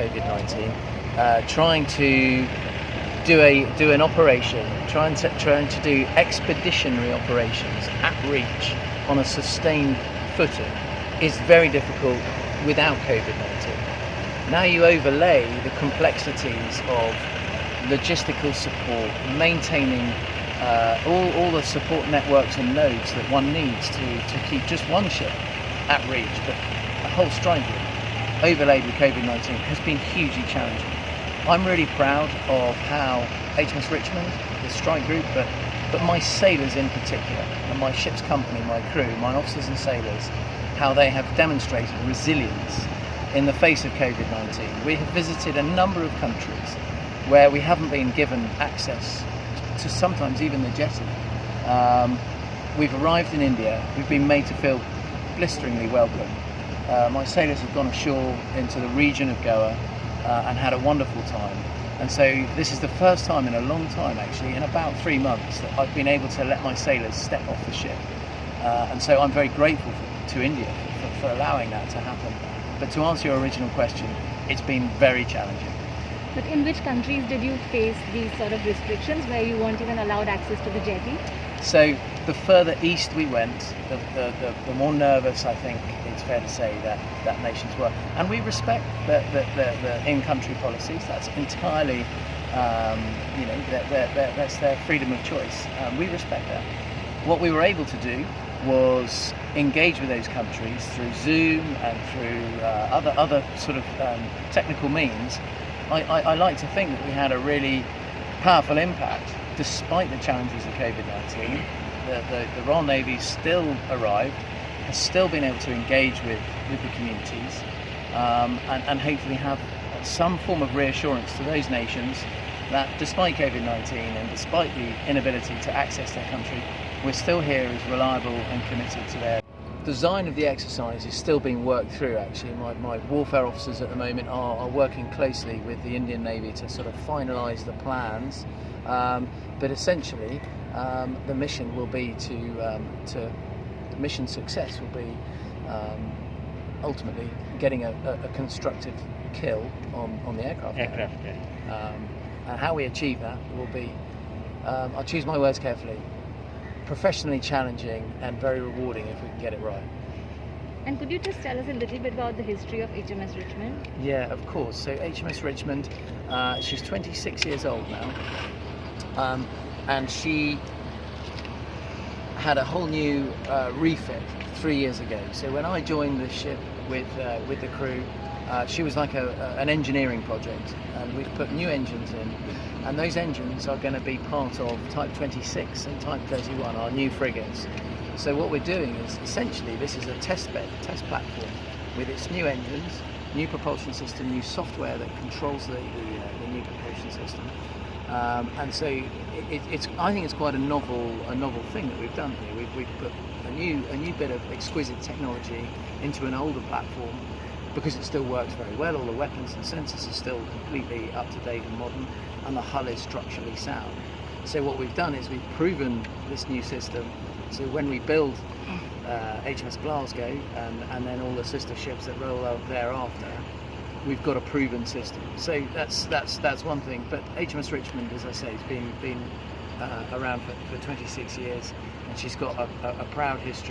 COVID-19, trying to do an operation, trying to do expeditionary operations at reach on a sustained footing is very difficult without COVID-19. Now you overlay the complexities of logistical support, maintaining all the support networks and nodes that one needs to keep just one ship at reach, but a whole strike group overlaid with COVID-19 has been hugely challenging. I'm really proud of how HMS Richmond, the strike group, but my sailors in particular, and my ship's company, my crew, my officers and sailors, how they have demonstrated resilience in the face of COVID-19. We have visited a number of countries where we haven't been given access to sometimes even the jetty. We've arrived in India, we've been made to feel blisteringly welcome. My sailors have gone ashore into the region of Goa and had a wonderful time. And so this is the first time in a long time, actually, in about 3 months, that I've been able to let my sailors step off the ship. And so I'm very grateful to India for allowing that to happen. But to answer your original question, it's been very challenging. But in which countries did you face these sort of restrictions where you weren't even allowed access to the jetty? So the further east we went, the more nervous, I think it's fair to say, that nations were. And we respect the in-country policies. That's entirely, that's their freedom of choice. We respect that. What we were able to do was engage with those countries through Zoom and through other sort of technical means. I like to think that we had a really powerful impact despite the challenges of COVID-19. The Royal Navy still arrived, has still been able to engage with the communities and hopefully have some form of reassurance to those nations that despite COVID-19 and despite the inability to access their country, we're still here as reliable and committed to their design of the exercise is still being worked through. Actually, my warfare officers at the moment are working closely with the Indian Navy to sort of finalise the plans. But essentially, the mission will be to mission success will be ultimately getting a constructive kill on the aircraft. And how we achieve that will be, I'll choose my words carefully, professionally challenging and very rewarding if we can get it right. And could you just tell us a little bit about the history of HMS Richmond? Yeah, of course. So HMS Richmond, she's 26 years old now, and she had a whole new refit 3 years ago. So when I joined the ship with the crew, she was like an engineering project, and we've put new engines in, and those engines are going to be part of Type 26 and Type 31, our new frigates. So what we're doing is essentially this is a test platform with its new engines, new propulsion system, new software that controls the new propulsion system. And so I think it's quite a novel thing that we've done here. We've put a new bit of exquisite technology into an older platform because it still works very well. All the weapons and sensors are still completely up to date and modern, and the hull is structurally sound. So what we've done is we've proven this new system. So when we build HMS Glasgow and then all the sister ships that roll out thereafter, we've got a proven system. So that's one thing. But HMS Richmond, as I say, has been around for 26 years, and she's got a proud history.